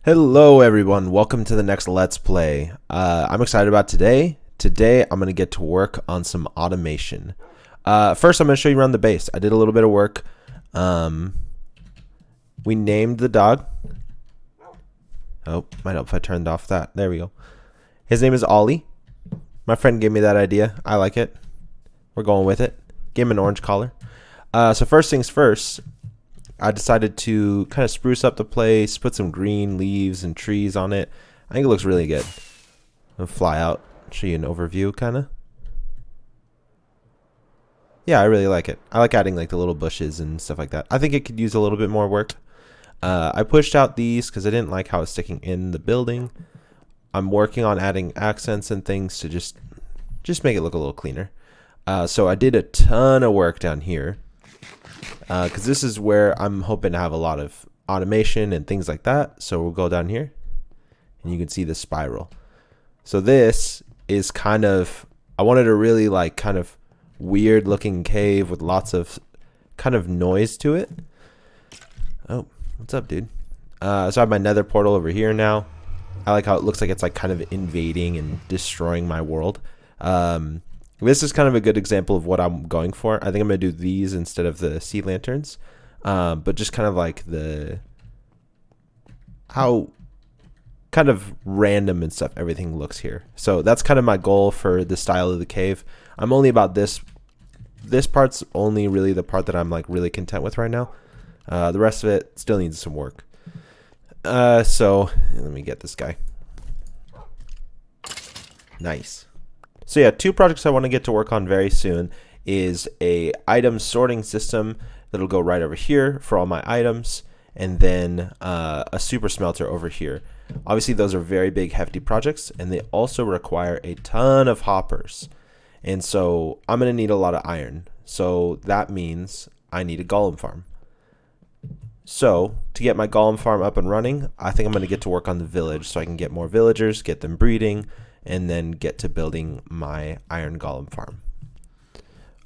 Hello everyone, welcome to the next Let's Play. I'm excited about today. Today I'm going to get to work on some automation. First I'm going to show you around the base. I did a little bit of work. We named the dog. Oh, might help if I turned off that. There we go. His name is Ollie. My friend gave me that idea. I like it. We're going with it. Gave him an orange collar. So first things first, I decided to kind of spruce up the place, put some green leaves and trees on it. I think it looks really good. I'll fly out, show you an overview kind of. Yeah, I really like it. I like adding like the little bushes and stuff like that. I think it could use a little bit more work. I pushed out these because I didn't like how it's sticking in the building. I'm working on adding accents and things to just make it look a little cleaner. So I did a ton of work down here. Because this is where I'm hoping to have a lot of automation and things like that. So we'll go down here and you can see the spiral. So this is kind of, I wanted a really like kind of weird looking cave with lots of kind of noise to it. Oh, what's up, dude? So I have my nether portal over here now. I like how it looks like it's like kind of invading and destroying my world. This is kind of a good example of what I'm going for. I think I'm going to do these instead of the sea lanterns. But just kind of like how kind of random and stuff everything looks here. So that's kind of my goal for the style of the cave. I'm only about this part's only really the part that I'm like really content with right now. The rest of it still needs some work. So let me get this guy. Nice. So yeah, two projects I want to get to work on very soon is a item sorting system that'll go right over here for all my items, and then a super smelter over here. Obviously those are very big hefty projects, and they also require a ton of hoppers, and so I'm going to need a lot of iron. So that means I need a golem farm. So to get my golem farm up and running, I think I'm going to get to work on the village so I can get more villagers, get them breeding, and then get to building my iron golem farm.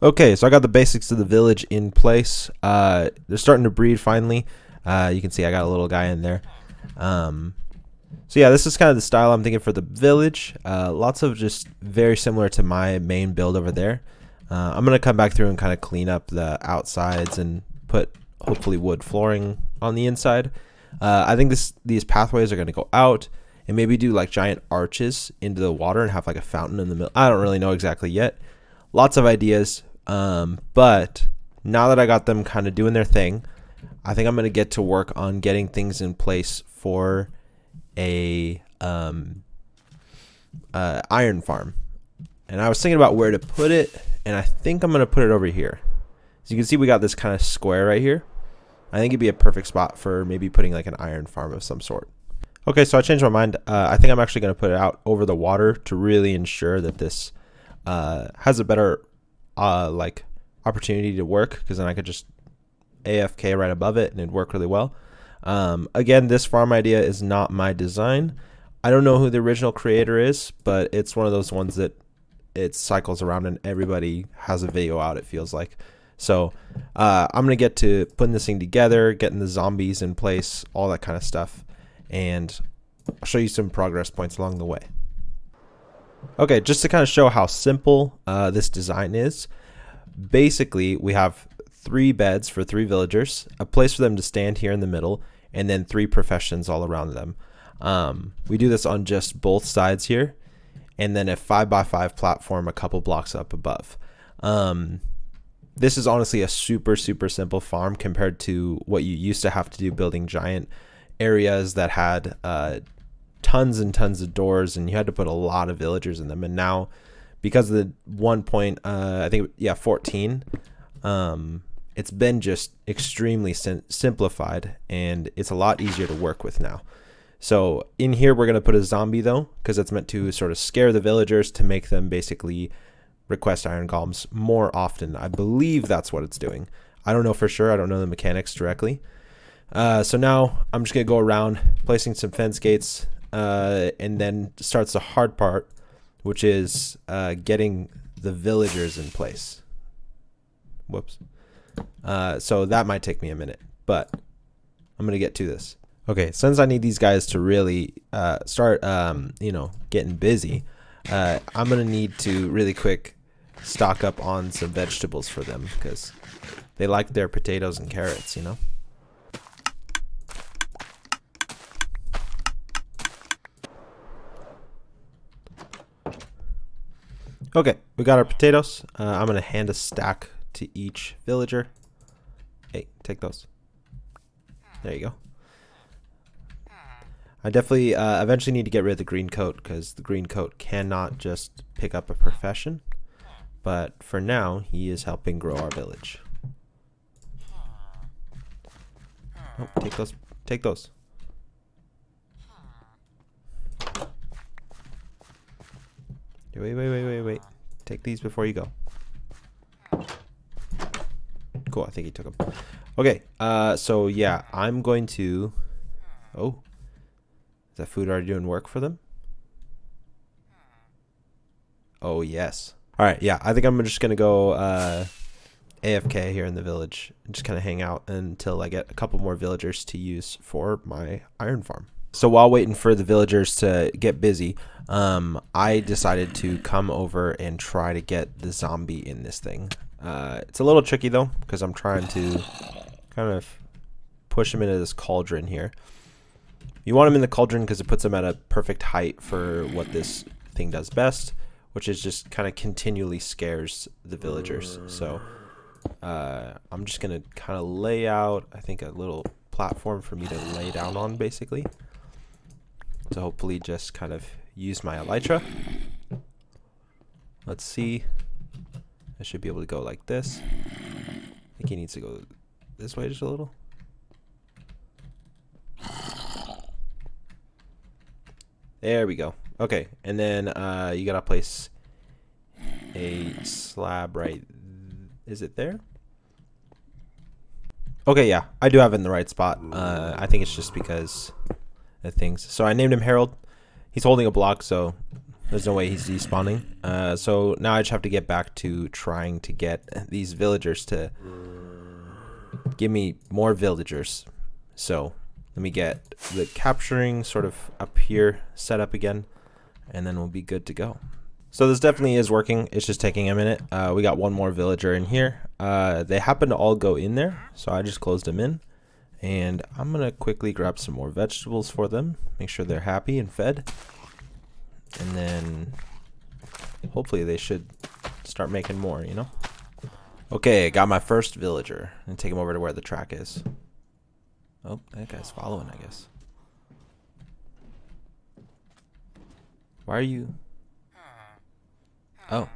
Okay, so I got the basics of the village in place. They're starting to breed finally. You can see I got a little guy in there. So yeah, this is kind of the style I'm thinking for the village. Lots of just very similar to my main build over there. I'm going to come back through and kind of clean up the outsides and put hopefully wood flooring on the inside. I think these pathways are going to go out and maybe do like giant arches into the water and have like a fountain in the middle. I don't really know exactly yet. Lots of ideas. But now that I got them kind of doing their thing, I think I'm going to get to work on getting things in place for a iron farm. And I was thinking about where to put it, and I think I'm going to put it over here. So you can see we got this kind of square right here. I think it'd be a perfect spot for maybe putting like an iron farm of some sort. Okay, so I changed my mind. I think I'm actually going to put it out over the water to really ensure that this has a better like opportunity to work, because then I could just AFK right above it and it'd work really well. Again, this farm idea is not my design. I don't know who the original creator is, but it's one of those ones that it cycles around and everybody has a video out, it feels like. So I'm going to get to putting this thing together, getting the zombies in place, all that kind of stuff. And I'll show you some progress points along the way. Okay, just to kind of show how simple this design is. Basically, we have 3 beds for 3 villagers, a place for them to stand here in the middle, and then 3 professions all around them. We do this on just both sides here, and then a 5x5 platform a couple blocks up above. This is honestly a super simple farm compared to what you used to have to do building giant areas that had tons and tons of doors, and you had to put a lot of villagers in them. And now, because of the 14, it's been just extremely simplified, and it's a lot easier to work with now. So in here we're going to put a zombie though, because it's meant to sort of scare the villagers to make them basically request iron golems more often. I believe that's what it's doing. I don't know for sure. I don't know the mechanics directly. So now I'm just going to go around placing some fence gates, and then starts the hard part, which is getting the villagers in place. Whoops. So that might take me a minute, but I'm going to get to this. Okay, since I need these guys to really start, getting busy, I'm gonna need to really quick stock up on some vegetables for them because they like their potatoes and carrots, you know. Okay, we got our potatoes. I'm gonna hand a stack to each villager. Hey, take those. There you go. I definitely eventually need to get rid of the green coat because the green coat cannot just pick up a profession. But for now, he is helping grow our village. Oh, take those. Take those. Wait. Take these before you go. Cool, I think he took them. Okay, so yeah, I'm going to... Oh. Is that food already doing work for them? Oh, yes. Alright, yeah, I think I'm just going to go AFK here in the village. And just kind of hang out until I get a couple more villagers to use for my iron farm. So while waiting for the villagers to get busy, I decided to come over and try to get the zombie in this thing. It's a little tricky though, because I'm trying to kind of push him into this cauldron here. You want him in the cauldron because it puts him at a perfect height for what this thing does best, which is just kind of continually scares the villagers. So I'm just going to kind of lay out, I think, a little platform for me to lay down on, basically. To hopefully just kind of use my elytra. Let's see. I should be able to go like this. I think he needs to go this way just a little. There we go. Okay, and then you gotta place a slab right. Is it there? Okay, yeah, I do have it in the right spot. I think it's just because of things. So I named him Harold. He's holding a block, so there's no way he's despawning. So now I just have to get back to trying to get these villagers to give me more villagers. So let me get the capturing sort of up here set up again, and then we'll be good to go. So this definitely is working. It's just taking a minute. We got one more villager in here. They happen to all go in there, so I just closed them in. And I'm going to quickly grab some more vegetables for them. Make sure they're happy and fed. And then hopefully they should start making more, you know? Okay, I got my first villager. And take him over to where the track is. Oh, that guy's following, I guess. Why are you... Oh.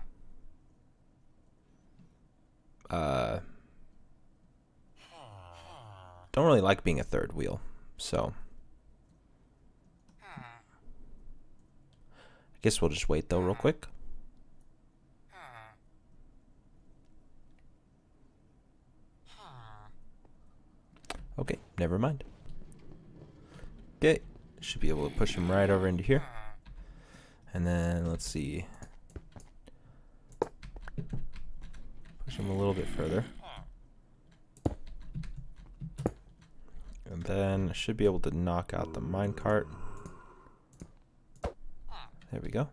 Don't really like being a third wheel, so... I guess we'll just wait, though, real quick. Okay, never mind. Okay, should be able to push him right over into here. And then, let's see. Push him a little bit further. And then I should be able to knock out the minecart. There we go.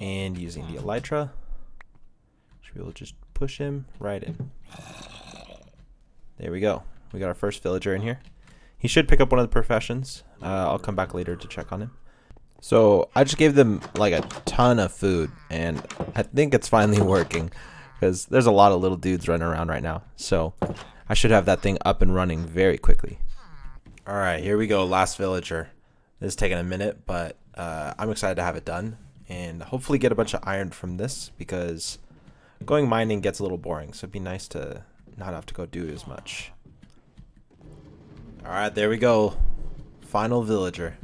And using the elytra, should be able to just push him right in. There we go. We got our first villager in here. He should pick up one of the professions. I'll come back later to check on him. So I just gave them like a ton of food, and I think it's finally working because there's a lot of little dudes running around right now. So I should have that thing up and running very quickly. All right, here we go. Last villager. This is taking a minute, but I'm excited to have it done and hopefully get a bunch of iron from this because going mining gets a little boring. So it'd be nice to not have to go do as much. All right, there we go. Final villager.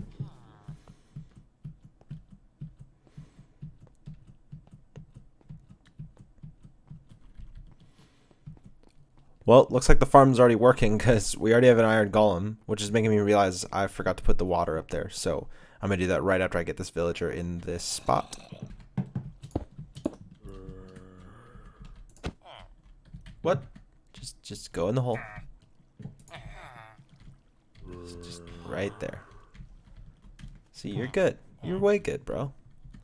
Well, looks like the farm's already working because we already have an iron golem, which is making me realize I forgot to put the water up there. So I'm going to do that right after I get this villager in this spot. What? Just go in the hole. Just right there. See, you're good. You're way good, bro.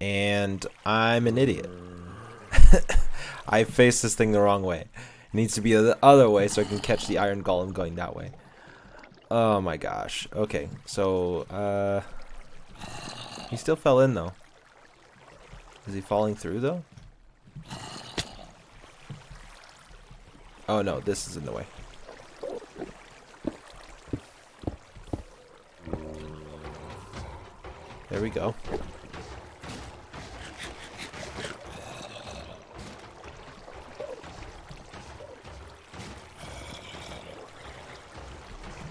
And I'm an idiot. I faced this thing the wrong way. It needs to be the other way so I can catch the iron golem going that way. Oh my gosh. Okay, so he still fell in though. Is he falling through though? Oh no, this is in the way. There we go.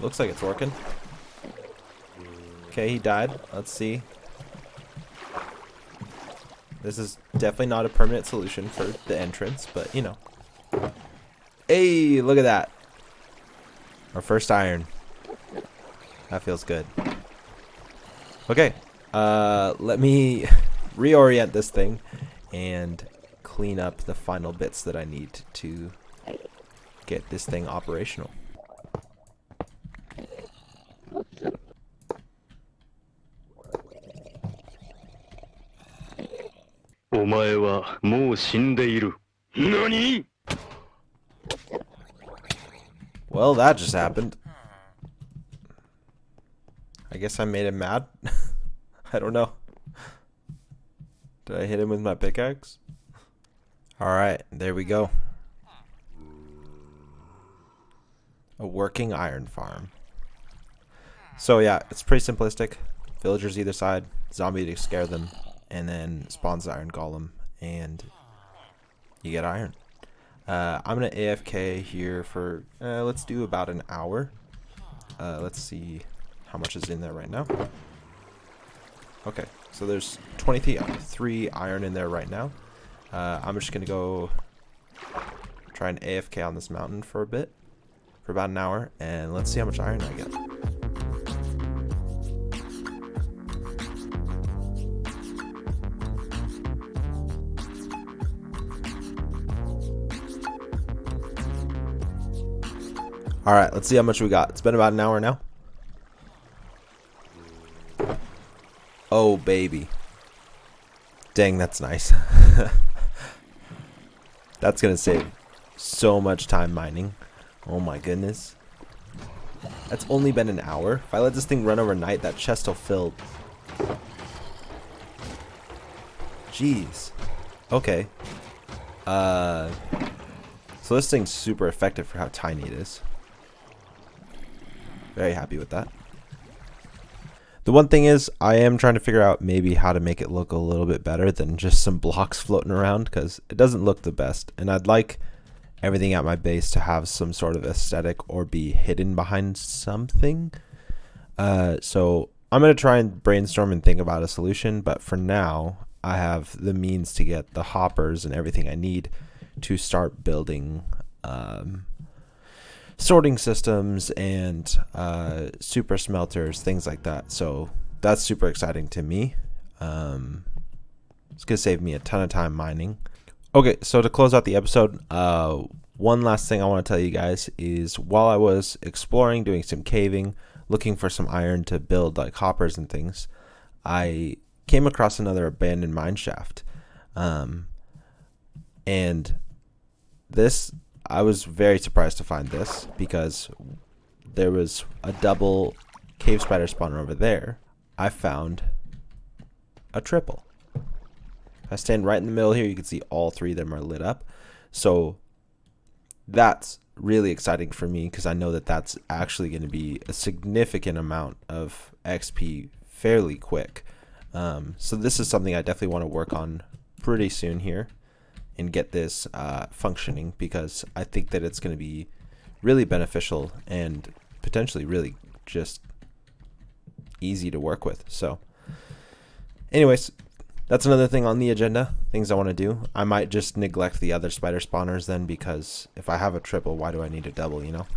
Looks like it's working. Okay, he died. Let's see. This is definitely not a permanent solution for the entrance, but you know. Hey, look at that. Our first iron. That feels good. Okay. Let me reorient this thing and clean up the final bits that I need to get this thing operational. Well, that just happened. I guess I made him mad. I don't know. Did I hit him with my pickaxe? Alright, there we go. A working iron farm. So yeah, it's pretty simplistic. Villagers either side, zombie to scare them, and then spawns the iron golem, and you get iron. I'm gonna AFK here for let's do about an hour. Let's see how much is in there right now. Okay, so there's 23 iron in there right now. I'm just gonna go try and AFK on this mountain for a bit, for about an hour, and let's see how much iron I get. Alright, let's see how much we got. It's been about an hour now. Oh, baby. Dang, that's nice. That's going to save so much time mining. Oh my goodness. That's only been an hour. If I let this thing run overnight, that chest will fill. Jeez. Okay. So this thing's super effective for how tiny it is. Very happy with that. The one thing is, I am trying to figure out maybe how to make it look a little bit better than just some blocks floating around, because it doesn't look the best. And I'd like everything at my base to have some sort of aesthetic or be hidden behind something. So I'm going to try and brainstorm and think about a solution. But for now, I have the means to get the hoppers and everything I need to start building sorting systems and super smelters, things like that. So that's super exciting to me. It's gonna save me a ton of time mining. Okay, so to close out the episode, one last thing I want to tell you guys is while I was exploring, doing some caving, looking for some iron to build like hoppers and things, I came across another abandoned mine shaft. And this, I was very surprised to find this because there was a double cave spider spawner over there. I found a triple. If I stand right in the middle here, you can see all three of them are lit up. So that's really exciting for me because I know that that's actually going to be a significant amount of XP fairly quick. So this is something I definitely want to work on pretty soon here and get this functioning, because I think that it's going to be really beneficial and potentially really just easy to work with. So anyways, that's another thing on the agenda, things I want to do. I might just neglect the other spider spawners then, because if I have a triple, why do I need a double, you know?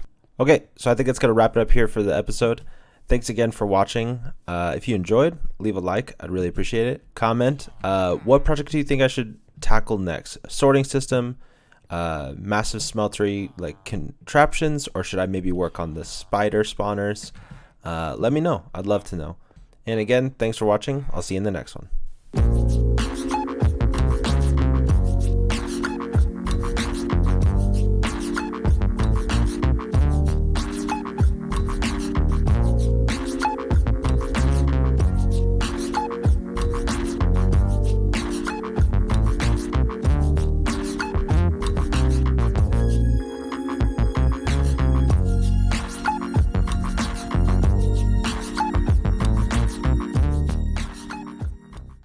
Okay, so I think it's going to wrap it up here for the episode. Thanks again for watching. If you enjoyed, leave a like. I'd really appreciate it. Comment. What project do you think I should tackle next? Sorting system, massive smeltery like contraptions, or should I maybe work on the spider spawners? Let me know. I'd love to know. And again, thanks for watching. I'll see you in the next one.